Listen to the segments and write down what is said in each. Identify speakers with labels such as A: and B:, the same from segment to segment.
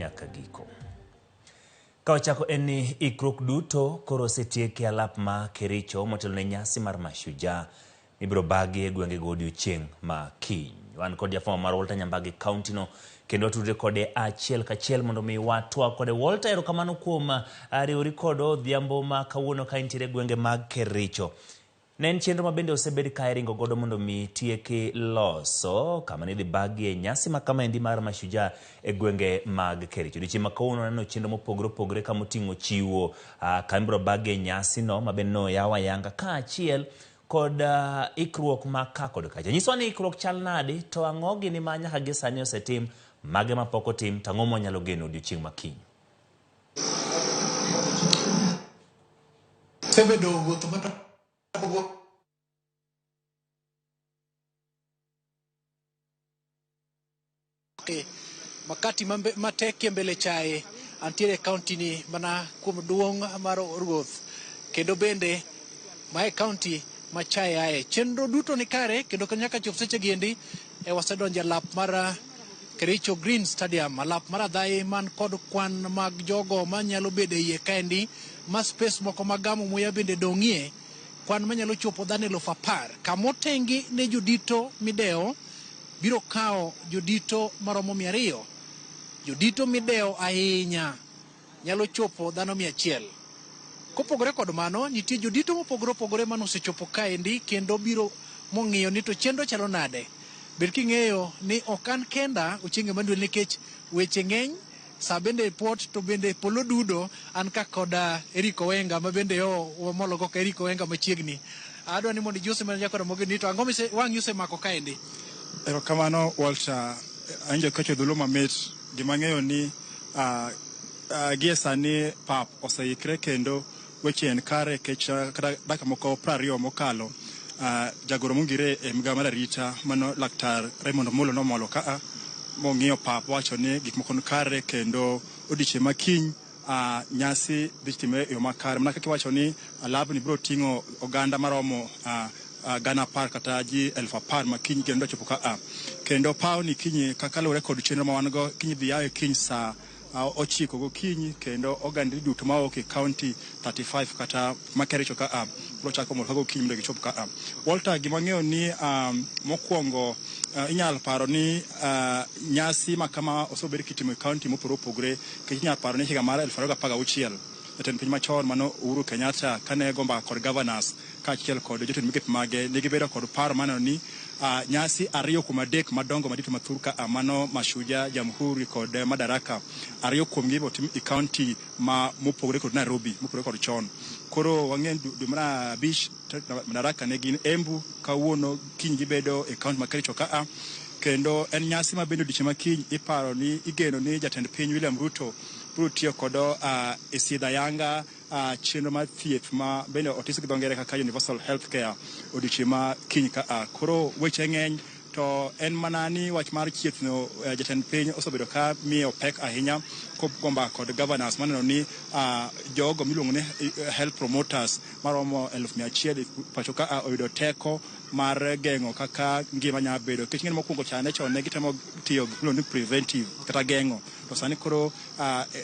A: nyaka giko. Kawachako eni ikruok duto koro osetieki alap ma Kericho motelo ne nyasi mar Mashujaa ibiro bagi e gwenge odiochieng ma kiny. Wan kod jafwambo mar Walter Nyambagi County no kendo watudre kode achiel kachiel mondo mi watwa kode. Walter, erokamano kuom riwori kod odhiambo ma kawuono ka intiere gwenge mag Kericho. Ne en chenro ma bende osebed ka ringo godo mondo mi tieki loso kama ne dhi bagie nyasi ma kama endi mar Mashujaa e gwenge mag Kericho. Odiochieng ma kawuono neno chenro mopogore opogore ka moting'o chiwo kama ibiro bagie nyasi no ma bende no yaw ayanga ka achiel kod ikruok ma ka kod kacha. Nyiswa ni ikruok chal nade, to ang'o gini ma nyaka gi sani osetim, mage ma pok otim, to ang'o mwanyalo geno odiochieng ma kiny?
B: Sebedo wuotho makati matek mbele chae antiere county ni mana kuom duong' mar ruoth kendo bende mae county ma chae ae. Chenro duto ni kare kendo nyaka chop seche giendi wasedonjo alap mar Kericho Green Stadium, alap mar adhai man kod kwan mag jogo manyalo bedo iye kaendi, ma space moko magamo muya bende dong'ie, kwan manyalo chopo dhano 10,000. Kamotengi ne jodito mideo biro kao jodito maromo 200. Jodito mideo ahinya nyalo chopo dhano 100. Kopogore kod mano, nitie jodito mopogore opogore manosechopo kaendi kendo biro mong'iyo ni to chenro chalo nade. Ber king'eyo ni okan kenda ochienge manduel nikech weche ng'eny, sa bende pot to bende polo dudo an ka koda Kericho wenga ma bende wamologo ka Kericho wenga machiegni. Adwa ni mondo Jose manager kod Ramogi ni to ang'o wang' yuse mako kaendi.
C: Erokamano Walter, anjo kacho dhulo mamit gimang'eyo ni gie sani pap oseikre kendo weche en kare kech kata dakika moko 20 mokalo jagoro mongire e mga mar arita mano laktar Raymond Molo nomolo ka mong'iyo pap wacho ni gik moko kare kendo odiochieng ma kiny nyasi dhi timore e yo makare. Mana kaka wacho ni alapni biro ting'o oganda maromo gana 10 kata ji 10,000 ma kiny kendo chopo ka kendo paw ni kiny kaka lure kod chenro ma wan go kiny dhi yawe kiny sa 9 gokinyi kendo oganda duto ma ok e county 35 kata ma Kericho ka biro chako mondo gokinyi mondo gichop ka Walter, gimang'eyo ni mokwongo inyalo paro ni nyasi ma kama osobed kitimo e county mopogore opogore kech inyalo paro ni higa mar 2016 jatend piny machon mano Uhuru Kenyatta kane go mbaka kod governors kaachiel kod jotend migepe mage ne gibedo kod paro maneno ni nyasi 2 kuom 3 madongo madito mathur ka mano Mashujaa, Jamhuri kod Madaraka, 2 kuom gi otim e county mopogore kod Nairobi mopogore kod chon. Koro wang'en dwe mar 5 Madaraka ne gin Embu, kawuono kiny gibedo e county ma Kericho ka kendo en nyasi ma bende odiochieng ma kiny iparo ni igeno ni jatend piny William Ruto biro tiyo kod e sidha yanga chenro mar thieth ma bende otis gi dho ngere kaka universal health care odiochieng ma kiny ka koro weche ng'eny to en mana ni wach mar thieth no jatend piny osebedo ka miyo pek ahinya kogomba kod governors maneno ni jogo miluongo ni health promoters maromo 100,000 pacho ka oyudo teko mar geng'o kaka ngima nyalo bedo. Kech ng'en mokwongo chane chon ne gitemo tiyo gi ni preventive kata geng'o, to sani koro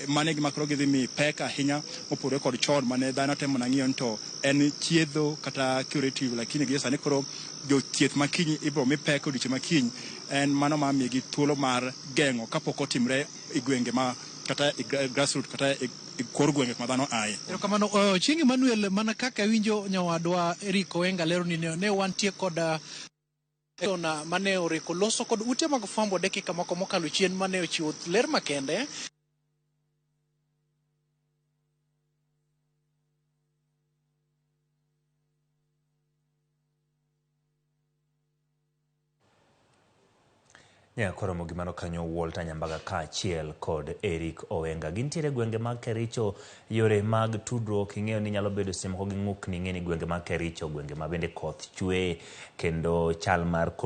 C: mane gima koro gidhi mi pek ahinya mopogore kod chon mane dhano temo na ng'iyo to en chiedho kata curative, lakini gi sani koro jothieth ma kiny ibiro mi pek odiochieng ma kiny en mano ma miyogi thuolo mar geng'o kapok otimre e gwenge ma kata grassroots kata kor gwenge ma dhano aye.
B: Erokamano Chieng' Emmanuel, mana kaka winjo nyawadwa Kericho wenga lero ni ne wantie kod mane oriko loso kod ute mag fwambo dakika moko mokalo chien mane ochiwo ler makende.
A: Koromo gimano kanyo Walter Nyambaga kaachiel kod Eric Owenga. Gintiere gwenge mag Kericho, yore mag tudruok ing'eyo ni nyalo bedo simo ko gi ng'ukni, ing'e ni gwenge mag Kericho gwenge ma bende koth chwe kendo chal mar